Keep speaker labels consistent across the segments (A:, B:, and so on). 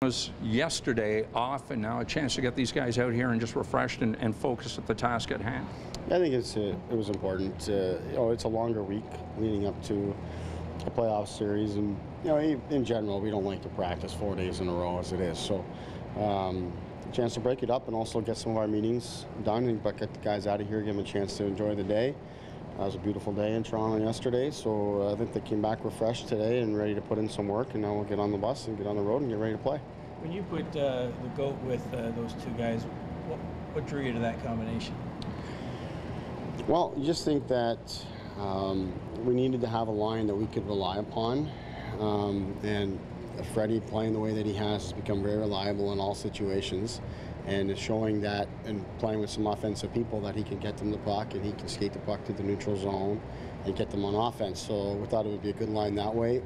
A: was yesterday off, and now a chance to get these guys out here and just refreshed and focused at the task at hand.
B: I think it was important. It's a longer week leading up to a playoff series, and in general, we don't like to practice 4 days in a row as it is. So, a chance to break it up and also get some of our meetings done, but get the guys out of here, give them a chance to enjoy the day. It was a beautiful day in Toronto yesterday, so I think they came back refreshed today and ready to put in some work, and now we'll get on the bus and get on the road and get ready to play.
C: When you put the GOAT with those two guys, what drew you to that combination?
B: Well, you just think that we needed to have a line that we could rely upon, and Freddie, playing the way that he has become very reliable in all situations, and is showing that and playing with some offensive people that he can get them the puck and he can skate the puck to the neutral zone and get them on offense. So we thought it would be a good line that way.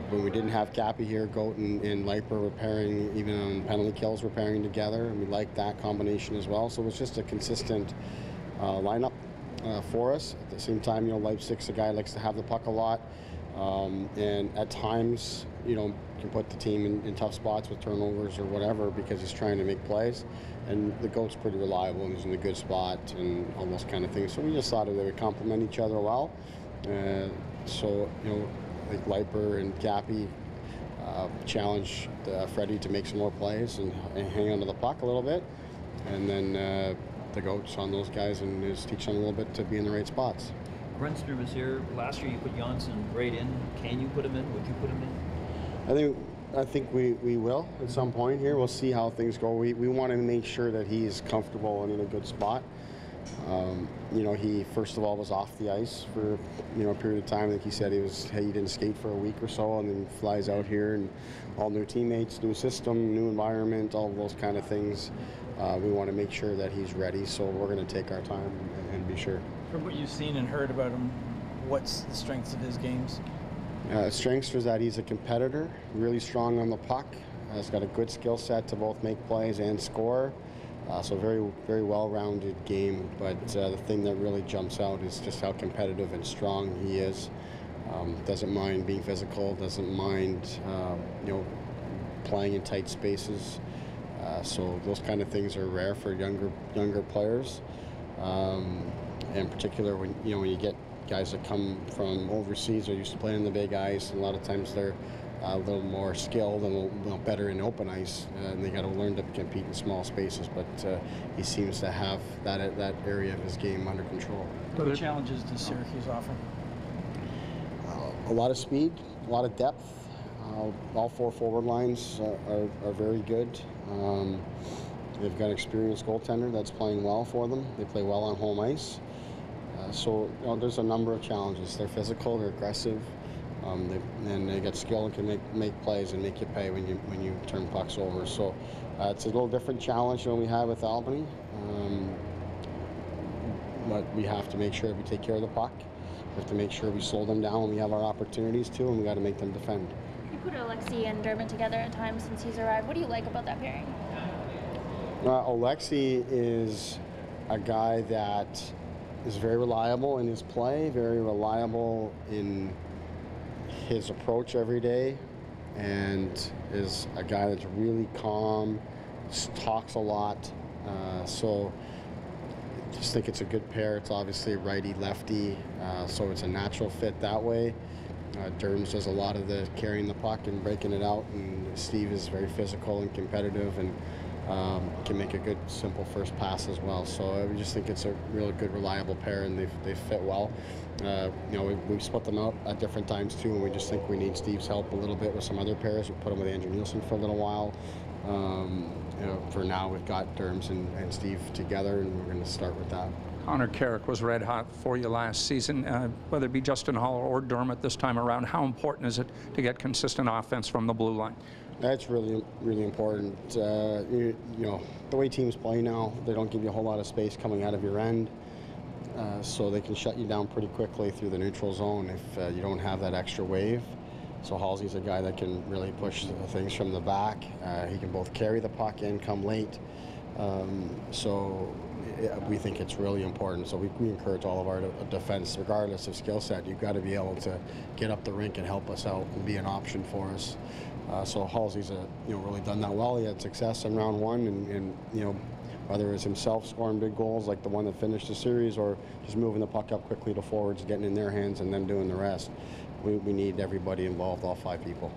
B: When we didn't have Cappy here, Goat and Leiper were pairing, even on penalty kills, were pairing together, and we liked that combination as well. So it was just a consistent lineup for us. At the same time, Leipzig's a guy who likes to have the puck a lot, and at times, can put the team in tough spots with turnovers or whatever because he's trying to make plays. And the GOAT's pretty reliable and he's in a good spot and all those kind of things. So we just thought they would complement each other well. Like Leiper and Cappy challenge Freddie to make some more plays and hang onto the puck a little bit. And then the GOAT's on those guys and is teaching them a little bit to be in the right spots.
D: Renstrom is here. Last year you put Janssen right in. Can you put him in? Would you put him in?
B: I think we will at some point here. We'll see how things go. We want to make sure that he's comfortable and in a good spot. He first of all was off the ice for a period of time. I think he said he didn't skate for a week or so, and then flies out here and all new teammates, new system, new environment, all those kind of things. We want to make sure that he's ready, so we're going to take our time and be sure.
C: From what you've seen and heard about him, what's the strengths of his games?
B: Strengths is that he's a competitor, really strong on the puck. He's got a good skill set to both make plays and score. So very, very well-rounded game. But the thing that really jumps out is just how competitive and strong he is. Doesn't mind being physical. Doesn't mind, playing in tight spaces. So those kind of things are rare for younger players. In particular, when you get guys that come from overseas or used to play in the big ice, and a lot of times they're a little more skilled and a little better in open ice, and they got to learn to compete in small spaces. But he seems to have that area of his game under control.
C: What challenges does Syracuse offer?
B: A lot of speed, a lot of depth. All four forward lines are very good. They've got an experienced goaltender that's playing well for them. They play well on home ice. So there's a number of challenges. They're physical, they're aggressive, and they get skill and can make plays and make you pay when you turn pucks over. So it's a little different challenge than we have with Albany, but we have to make sure we take care of the puck. We have to make sure we slow them down when we have our opportunities to, and we got to make them defend.
E: You put Alexi and Dermott together at times since he's arrived. What do you like about that pairing?
B: Alexi is a guy that is very reliable in his play, very reliable in his approach every day, and is a guy that's really calm, talks a lot. So I just think it's a good pair. It's obviously righty-lefty, so it's a natural fit that way. Derms does a lot of the carrying the puck and breaking it out, and Steve is very physical and competitive and can make a good, simple first pass as well. So we just think it's a really good, reliable pair, and they fit well. We've split them out at different times too, and we just think we need Steve's help a little bit with some other pairs. We put him with Andrew Nielsen for a little while. For now, we've got Derms and Steve together, and we're going to start with that.
A: Connor Carrick was red hot for you last season. Whether it be Justin Hall or Dermott this time around, how important is it to get consistent offense from the blue line?
B: That's really, really important. The way teams play now, they don't give you a whole lot of space coming out of your end, so they can shut you down pretty quickly through the neutral zone if you don't have that extra wave. So Halsey's a guy that can really push things from the back. He can both carry the puck and come late. So we think it's really important. So we encourage all of our defense, regardless of skill set, you've got to be able to get up the rink and help us out and be an option for us. So Halsey's really done that well. He had success in round one, and whether it's himself scoring big goals like the one that finished the series, or just moving the puck up quickly to forwards, getting in their hands, and then doing the rest. We need everybody involved, all 5 people.